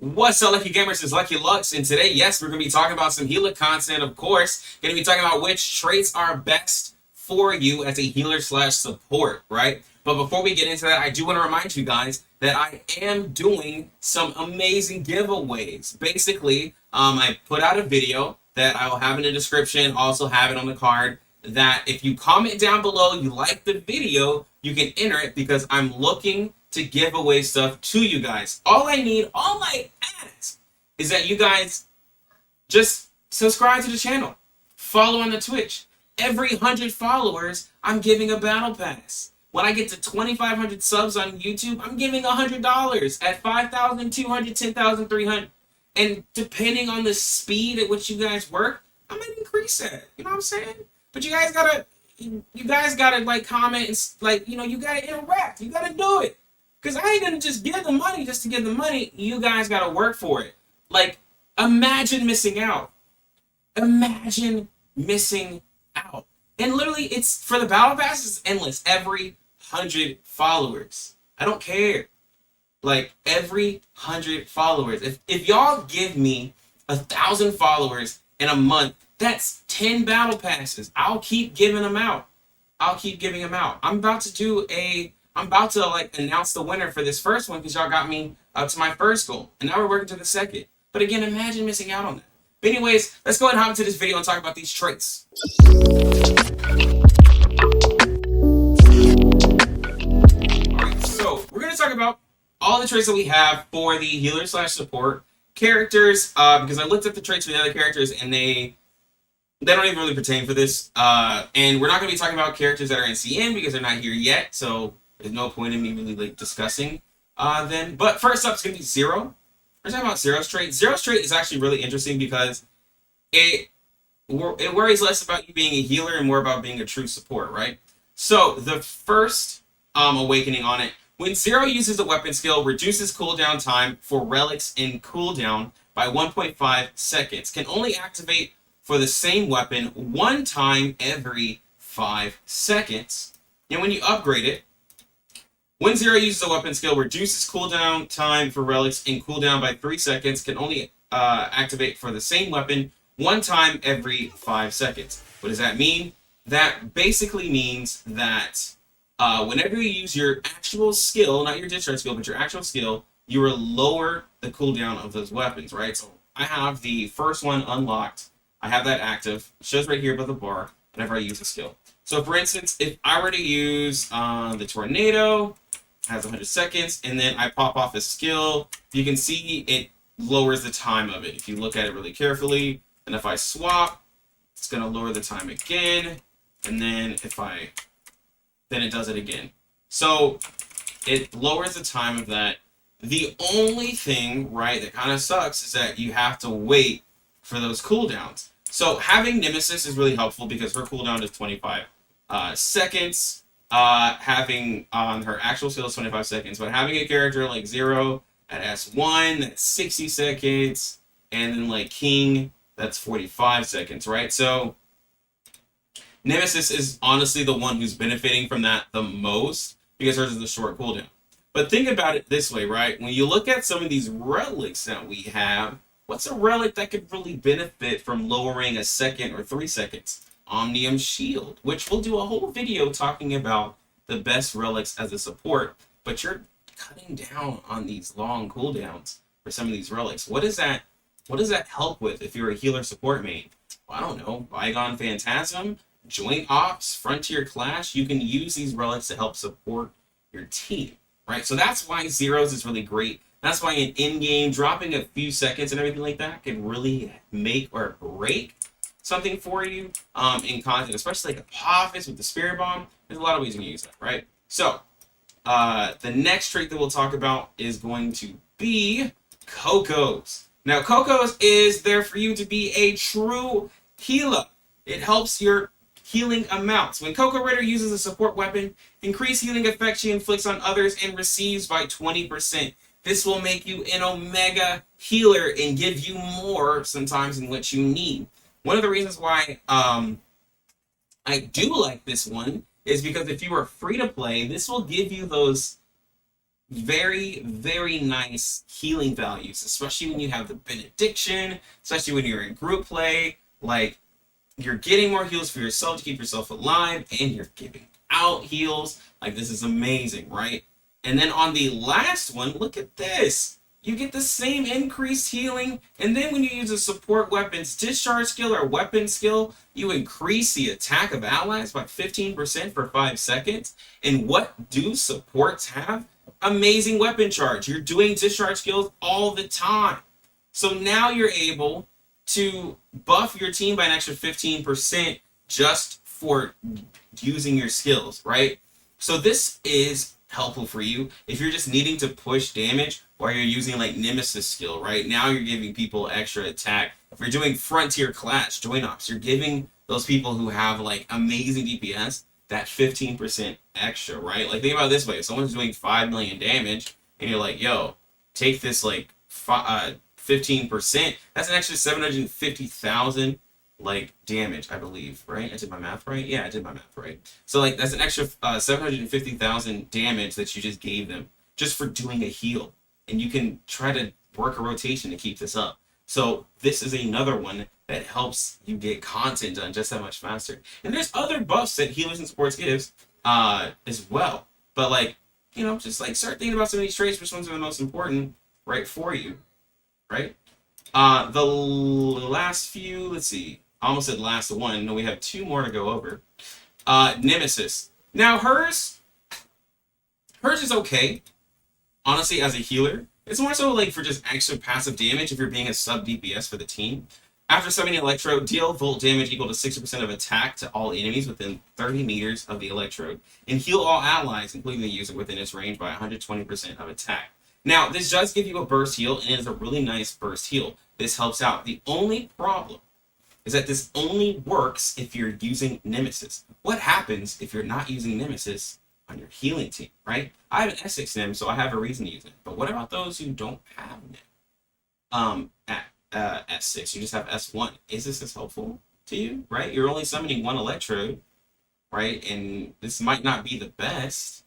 What's up, Lucky Gamers? It's Lucky Lux, and today, yes, we're going to be talking about some healer content, of course. Going to be talking about which traits are best for you as a healer slash support, right? But before we get into that, I do want to remind you guys that I am doing some amazing giveaways. Basically, I put out a video that I will have in the description, also have it on the card, that if you comment down below, you like the video, you can enter it because I'm looking to give away stuff to you guys. All I ask is that you guys just subscribe to the channel, follow on the Twitch. Every 100 followers, I'm giving a battle pass. When I get to 2,500 subs on YouTube, I'm giving $100. At 5,200, 10,300. And depending on the speed at which you guys work, I might increase that. You know what I'm saying? But you guys gotta like comment and like, you gotta interact. You gotta do it. Because I ain't gonna just give the money just to give the money. You guys gotta work for it. Like, imagine missing out. Imagine missing out. And literally, it's for the battle pass, it's endless. Every 100 followers. I don't care. Like, every 100 followers. If y'all give me 1,000 followers in a month, that's 10 battle passes. I'll keep giving them out. I'll keep giving them out. I'm about to like announce the winner for this first one because y'all got me up to my first goal. And now we're working to the second. But again, imagine missing out on that. But anyways, let's go ahead and hop into this video and talk about these traits. Alright, so we're going to talk about all the traits that we have for the healer slash support characters, because I looked at the traits for the other characters and they don't even really pertain for this. And we're not going to be talking about characters that are in CN because they're not here yet, so there's no point in me really like discussing them. But first up is going to be Zero. We're talking about Zero's trait. Zero's trait is actually really interesting because it worries less about you being a healer and more about being a true support, right? So the first awakening on it, when Zero uses a weapon skill, reduces cooldown time for relics in cooldown by 1.5 seconds. Can only activate for the same weapon one time every 5 seconds. And when you upgrade it, when Zero uses a weapon skill, reduces cooldown time for relics in cooldown by 3 seconds, can only activate for the same weapon one time every 5 seconds. What does that mean? That basically means that whenever you use your actual skill, not your discharge skill, but your actual skill, you will lower the cooldown of those weapons, right? So I have the first one unlocked. I have that active. It shows right here above the bar whenever I use a skill. So for instance, if I were to use the Tornado, it has 100 seconds, and then I pop off a skill, you can see it lowers the time of it. If you look at it really carefully, and if I swap, it's going to lower the time again, and then then it does it again. So it lowers the time of that. The only thing, right, that kind of sucks is that you have to wait for those cooldowns. So having Nemesis is really helpful because her cooldown is 25 seconds. Having her actual skill is 25 seconds, but having a character like Zero at S1, that's 60 seconds, and then like King, that's 45 seconds, right? So Nemesis is honestly the one who's benefiting from that the most because hers is a short cooldown. But think about it this way, right? When you look at some of these relics that we have, what's a relic that could really benefit from lowering a second or 3 seconds? Omnium Shield, which we'll do a whole video talking about the best relics as a support, but you're cutting down on these long cooldowns for some of these relics. What does that help with if you're a healer support main? Well, I don't know, Bygone Phantasm, Joint Ops, Frontier Clash, you can use these relics to help support your team, right? So that's why Zeros is really great. That's why in in-game, dropping a few seconds and everything like that can really make or break something for you in content, especially like Apophis with the Spirit Bomb. There's a lot of ways you can use that, right? So the next trait that we'll talk about is going to be Cocos. Now, Cocos is there for you to be a true healer. It helps your healing amounts. When Coco Ritter uses a support weapon, increase healing effect she inflicts on others and receives by 20%. This will make you an Omega healer and give you more sometimes than what you need. One of the reasons why I do like this one is because if you are free to play, this will give you those very, very nice healing values, especially when you have the benediction, especially when you're in group play. Like, you're getting more heals for yourself to keep yourself alive, and you're giving out heals. Like, this is amazing, right? And then on the last one, look at this. You get the same increased healing, and then when you use a support weapon's discharge skill or weapon skill, you increase the attack of allies by 15% for 5 seconds. And what do supports have? Amazing weapon charge. You're doing discharge skills all the time. So now you're able to buff your team by an extra 15% just for using your skills, right? So this is helpful for you if you're just needing to push damage while you're using like Nemesis skill, right? Now you're giving people extra attack. If you're doing Frontier Clash, Join Ops, you're giving those people who have like amazing DPS that 15% extra, right? Like, think about it this way. If someone's doing 5 million damage and you're like, yo, take this like 15%, that's an extra 750,000 like damage, I believe, right? I did my math right? Yeah, I did my math right. So like, that's an extra 750,000 damage that you just gave them just for doing a heal. And you can try to work a rotation to keep this up. So this is another one that helps you get content done just that much faster. And there's other buffs that healers and supports gives as well. But like, you know, just like start thinking about some of these traits, which ones are the most important, right, for you, right? The last few, let's see, I almost said last one. No, we have 2 more to go over. Nemesis. Now hers is okay. Honestly, as a healer, it's more so like for just extra passive damage if you're being a sub DPS for the team. After summoning Electrode, deal volt damage equal to 60% of attack to all enemies within 30 meters of the Electrode, and heal all allies, including the user within its range, by 120% of attack. Now, this does give you a burst heal, and it is a really nice burst heal. This helps out. The only problem is that this only works if you're using Nemesis. What happens if you're not using Nemesis on your healing team, right? I have an S6 Nim, so I have a reason to use it. But what about those who don't have Nim? At S6, you just have S1. Is this as helpful to you, right? You're only summoning 1 Electrode, right? And this might not be the best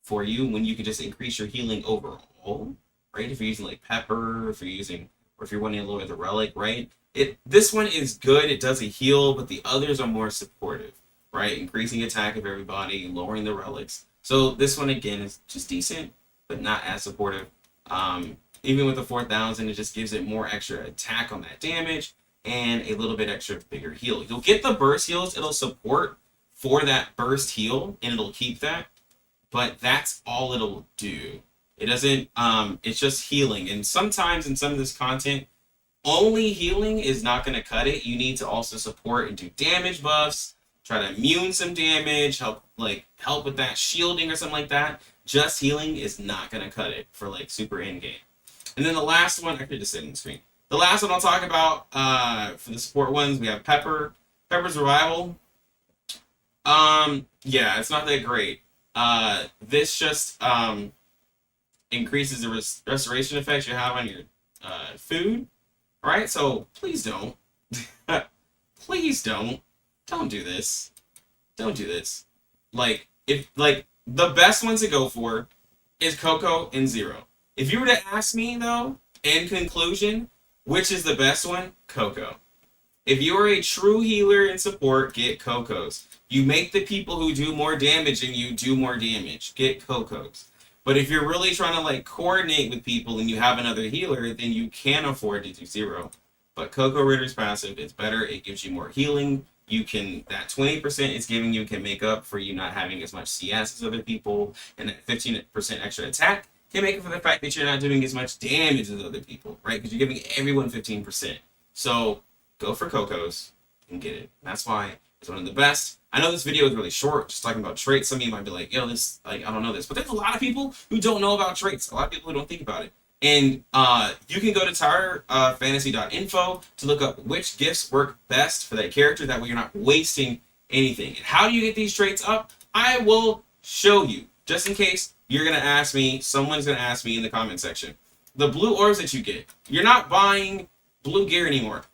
for you when you can just increase your healing overall, right? If you're using like Pepper, if you're wanting to lower the Relic, right? This one is good, it does a heal, but the others are more supportive, right? Increasing attack of everybody, lowering the relics. So this one again is just decent, but not as supportive. Even with the 4,000, it just gives it more extra attack on that damage and a little bit extra bigger heal. You'll get the burst heals, it'll support for that burst heal, and it'll keep that, but that's all it'll do. It doesn't, it's just healing. And sometimes in some of this content, only healing is not going to cut it. You need to also support and do damage buffs, try to immune some damage, help with that shielding or something like that. Just healing is not going to cut it for like super end game. And then the last one, I could just sit on the screen. The last one I'll talk about for the support ones, we have Pepper. Pepper's Revival. Yeah, it's not that great. This just increases the restoration effects you have on your food. Right? So please don't. Please don't do this. Don't do this. Like, if the best ones to go for is Coco and Zero. If you were to ask me though, in conclusion, which is the best one? Coco. If you are a true healer and support, get Cocos. You make the people who do more damage and you do more damage. Get Cocos. But if you're really trying to like coordinate with people and you have another healer, then you can afford to do Zero. But Coco Ritter's passive is better. It gives you more healing. You can, that 20% it's giving you can make up for you not having as much CS as other people. And that 15% extra attack can make up for the fact that you're not doing as much damage as other people, right? Because you're giving everyone 15%. So go for Cocos and get it. That's why it's one of the best. I know this video is really short, just talking about traits. Some of you might be like, yo, this, like, I don't know this. But there's a lot of people who don't know about traits. A lot of people who don't think about it. And you can go to towerfantasy.info to look up which gifts work best for that character. That way you're not wasting anything. And how do you get these traits up? I will show you. Just in case you're going to ask me, someone's going to ask me in the comment section. The blue orbs that you get, you're not buying blue gear anymore.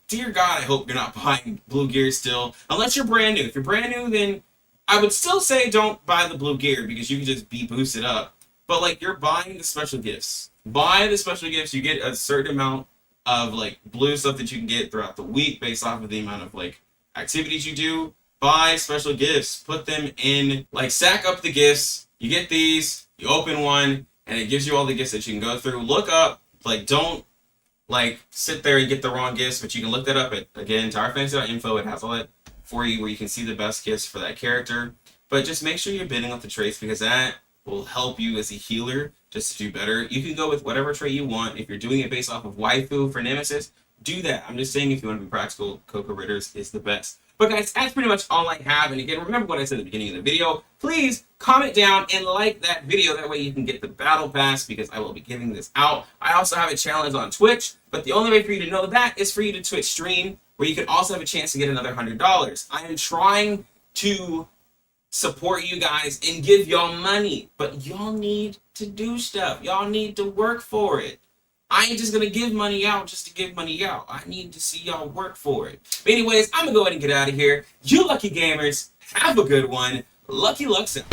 Dear God, I hope you're not buying blue gear still. Unless you're brand new. If you're brand new, then I would still say don't buy the blue gear because you can just be boosted up. But like, you're buying the special gifts. Buy the special gifts. You get a certain amount of like blue stuff that you can get throughout the week based off of the amount of like activities you do. Buy special gifts. Put them in, like, stack up the gifts. You get these. You open one, and it gives you all the gifts that you can go through. Look up. Like, don't like sit there and get the wrong gifts, but you can look that up at, again, towerfantasy.info. It has all that for you where you can see the best gifts for that character. But just make sure you're bidding up the traits, because that will help you as a healer just to do better. You can go with whatever trait you want. If you're doing it based off of waifu for Nemesis, do that. I'm just saying, if you want to be practical, Coco Ritters is the best. But guys, that's pretty much all I have. And again, remember what I said at the beginning of the video. Please comment down and like that video. That way you can get the battle pass, because I will be giving this out. I also have a challenge on Twitch, but the only way for you to know that is for you to Twitch stream, where you can also have a chance to get another $100. I am trying to support you guys and give y'all money, but y'all need to do stuff. Y'all need to work for it. I ain't just gonna give money out just to give money out. I need to see y'all work for it. But anyways, I'm gonna go ahead and get out of here. You lucky gamers, have a good one. Lucky Lux out.